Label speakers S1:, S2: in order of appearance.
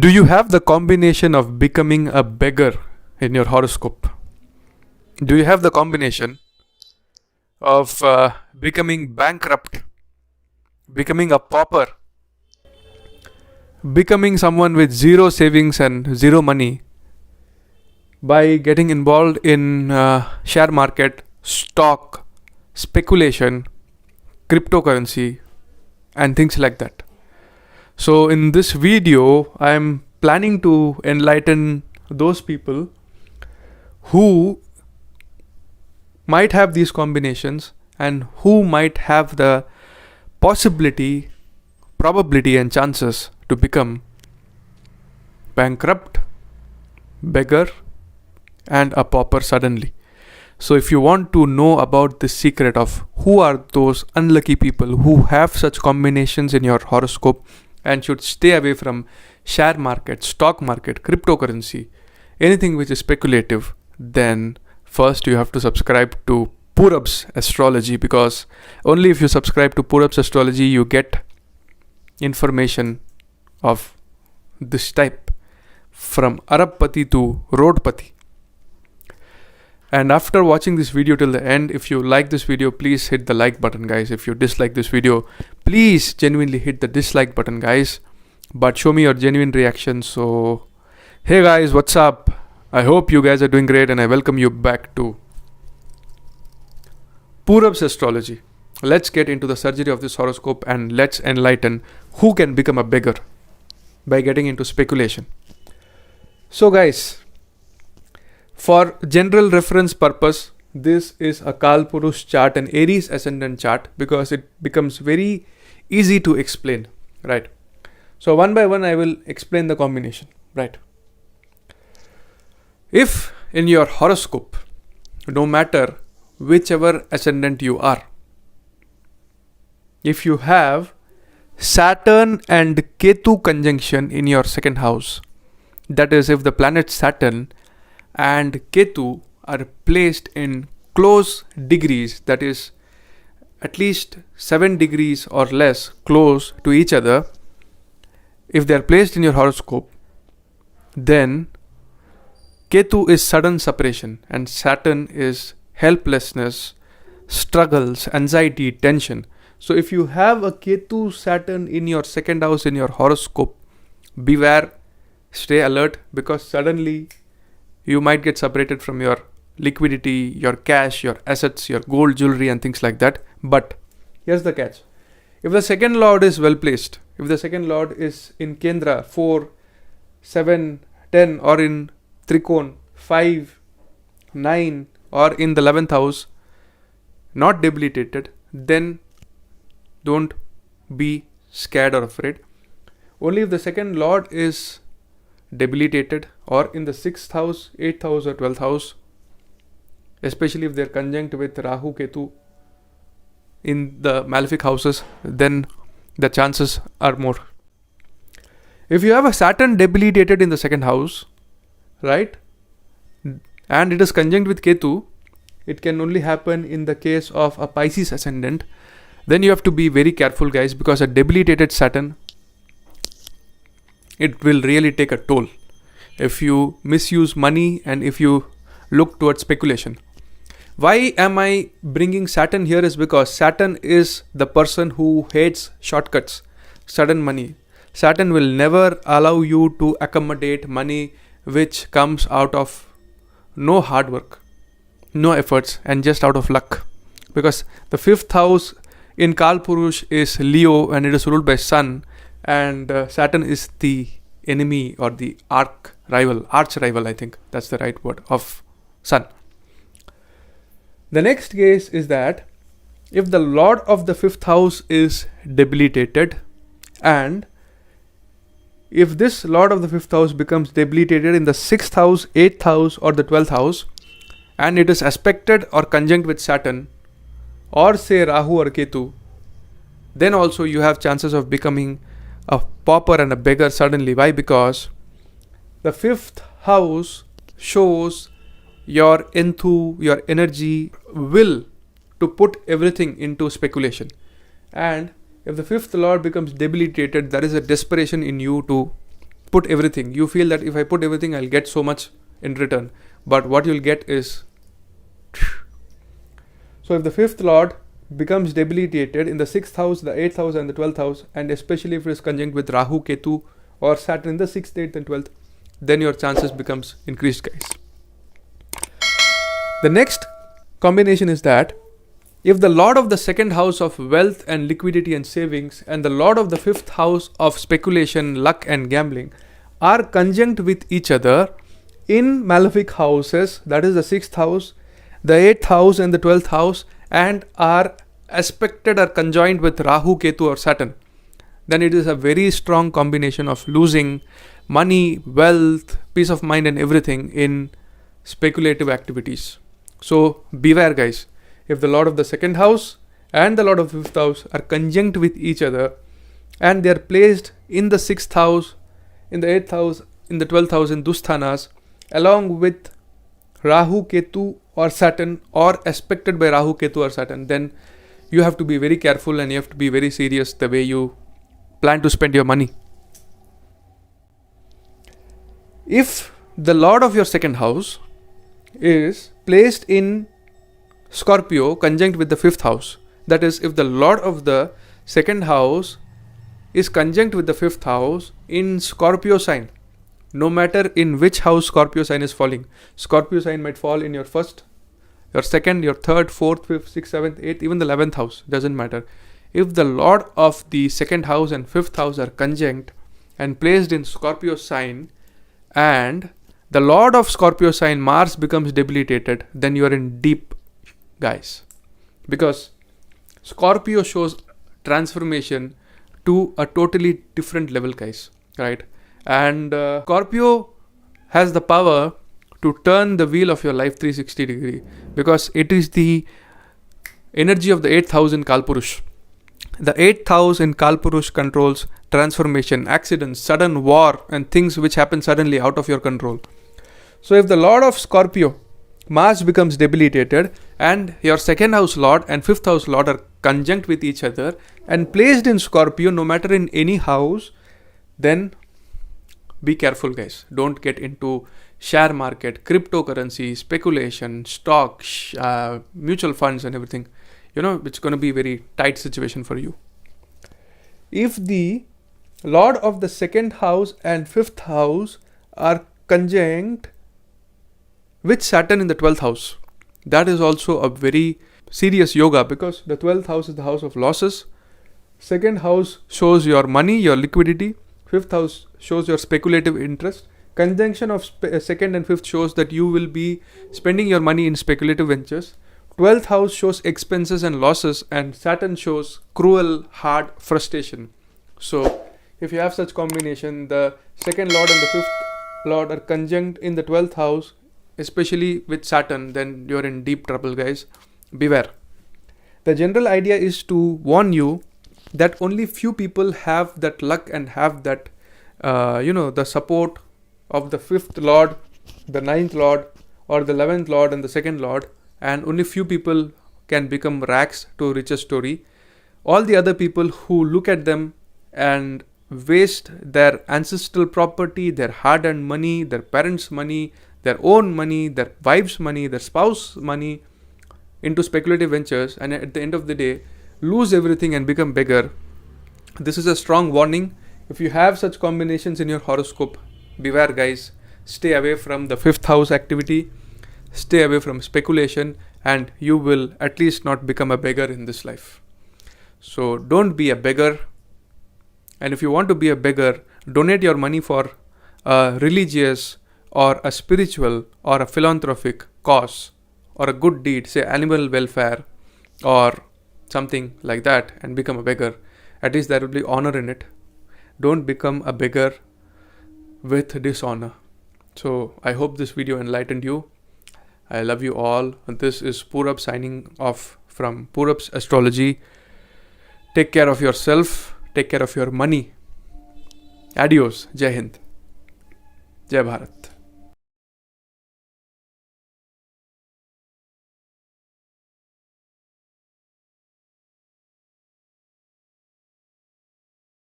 S1: Do you have the combination of becoming a beggar in your horoscope? Do you have the combination of becoming bankrupt, becoming a pauper, becoming someone with zero savings and zero money by getting involved in share market, stock, speculation, cryptocurrency, and things like that? So in this video, I'm planning to enlighten those people who might have these combinations and who might have the possibility, probability and chances to become bankrupt, beggar and a pauper suddenly. So if you want to know about the secret of who are those unlucky people who have such combinations in your horoscope and should stay away from share market, stock market, cryptocurrency, anything which is speculative, then first you have to subscribe to Purab's Astrology, because only if you subscribe to Purab's Astrology you get information of this type, from Arabpati to Roadpati. And after watching this video till the end, if you like this video, please hit the like button, guys. If you dislike this video, please genuinely hit the dislike button, guys. But show me your genuine reaction. So, hey guys, what's up? I hope you guys are doing great and I welcome you back to Purab's Astrology. Let's get into the surgery of this horoscope and let's enlighten who can become a beggar by getting into speculation. So guys, for general reference purpose, this is a Kalpurush chart, an Aries ascendant chart, because it becomes very easy to explain, right? So one by one I will explain the combination, right? If in your horoscope, no matter whichever ascendant you are, if you have Saturn and Ketu conjunction in your second house, that is, if the planet Saturn and Ketu are placed in close degrees, that is at least 7 degrees or less close to each other, if they are placed in your horoscope, then Ketu is sudden separation and Saturn is helplessness, struggles, anxiety, tension. So if you have a Ketu Saturn in your second house in your horoscope, beware, stay alert, because suddenly you might get separated from your liquidity, your cash, your assets, your gold, jewelry and things like that. But here's the catch. If the second lord is well placed, if the second lord is in Kendra 4, 7, 10 or in Trikon 5, 9 or in the 11th house, not debilitated, then don't be scared or afraid. Only if the second lord is debilitated or in the 6th house, 8th house or 12th house, especially if they are conjunct with Rahu, Ketu in the malefic houses, then the chances are more. If you have a Saturn debilitated in the second house, right, and it is conjunct with Ketu, it can only happen in the case of a Pisces ascendant. Then you have to be very careful, guys, because a debilitated Saturn, it will really take a toll if you misuse money and if you look towards speculation. Why am I bringing Saturn here is because Saturn is the person who hates shortcuts, sudden money. Saturn will never allow you to accommodate money which comes out of no hard work, no efforts and just out of luck. Because the 5th house in Kalpurush is Leo and it is ruled by Sun, and Saturn is the enemy or the arch rival, I think that's the right word, of Sun. The next case is that if the lord of the 5th house is debilitated, and if this lord of the 5th house becomes debilitated in the 6th house, 8th house or the 12th house, and it is aspected or conjunct with Saturn or say Rahu or Ketu, then also you have chances of becoming a pauper and a beggar suddenly. Why? Because the 5th house shows your enthu, your energy, will to put everything into speculation. And if the 5th lord becomes debilitated, there is a desperation in you to put everything. You feel that if I put everything, I'll get so much in return. But what you'll get is... So if the fifth lord becomes debilitated in the 6th house, the 8th house and the 12th house, and especially if it is conjunct with Rahu, Ketu or Saturn in the 6th, 8th and 12th, then your chances becomes increased, guys. The next combination is that if the lord of the 2nd house of wealth and liquidity and savings and the lord of the 5th house of speculation, luck and gambling are conjunct with each other in malefic houses, that is the 6th house, the 8th house and the 12th house, and are aspected or conjoined with Rahu, Ketu or Saturn, then it is a very strong combination of losing money, wealth, peace of mind and everything in speculative activities. So beware, guys. If the lord of the 2nd house and the lord of the 5th house are conjunct with each other and they are placed in the 6th house, in the 8th house, in the 12th house in Dusthanas, along with Rahu, Ketu or Saturn, or aspected by Rahu, Ketu or Saturn, then you have to be very careful and you have to be very serious the way you plan to spend your money. If the lord of your 2nd house is placed in Scorpio conjunct with the 5th house, that is, if the lord of the 2nd house is conjunct with the 5th house in Scorpio sign, no matter in which house Scorpio sign is falling, Scorpio sign might fall in your 1st, your 2nd, your 3rd, 4th, 5th, 6th, 7th, 8th, even the 11th house, doesn't matter. If the lord of the 2nd house and 5th house are conjunct and placed in Scorpio sign, and the lord of Scorpio sign Mars becomes debilitated, then you are in deep, guys, because Scorpio shows transformation to a totally different level, guys, right? And Scorpio has the power to turn the wheel of your life 360 degree, because it is the energy of the 8th house in Kalpurush. The 8th house in Kalpurush controls transformation, accidents, sudden war and things which happen suddenly out of your control. So if the lord of Scorpio Mars becomes debilitated and your 2nd house lord and 5th house lord are conjunct with each other and placed in Scorpio, no matter in any house, then be careful, guys. Don't get into share market, cryptocurrency, speculation, stocks, mutual funds and everything. It's going to be a very tight situation for you. If the lord of the 2nd house and 5th house are conjunct with Saturn in the 12th house, that is also a very serious yoga, because the 12th house is the house of losses. 2nd house shows your money, your liquidity. 5th house shows your speculative interest. Conjunction of 2nd and 5th shows that you will be spending your money in speculative ventures. 12th house shows expenses and losses, and Saturn shows cruel, hard frustration. So if you have such combination, the 2nd lord and the 5th lord are conjunct in the 12th house, especially with Saturn, then you're in deep trouble, guys. Beware. The general idea is to warn you that only few people have that luck and have that the support of the 5th lord, the 9th lord or the 11th lord and the 2nd lord, and only few people can become rags to riches story. All the other people who look at them and waste their ancestral property, their hard-earned money, their parents' money, their own money, their wife's money, their spouse's money into speculative ventures, and at the end of the day lose everything and become beggar. This is a strong warning. If you have such combinations in your horoscope, beware, guys. Stay away from the 5th house activity, stay away from speculation, and you will at least not become a beggar in this life. So don't be a beggar. And if you want to be a beggar, donate your money for a religious or a spiritual or a philanthropic cause or a good deed, say animal welfare or something like that, and become a beggar. At least there will be honor in it. Don't become a beggar with dishonor. So I hope this video enlightened you. I love you all. This is Purab signing off from Purab's Astrology. Take care of yourself. Take care of your money. Adios. Jai Hind. Jai Bharat.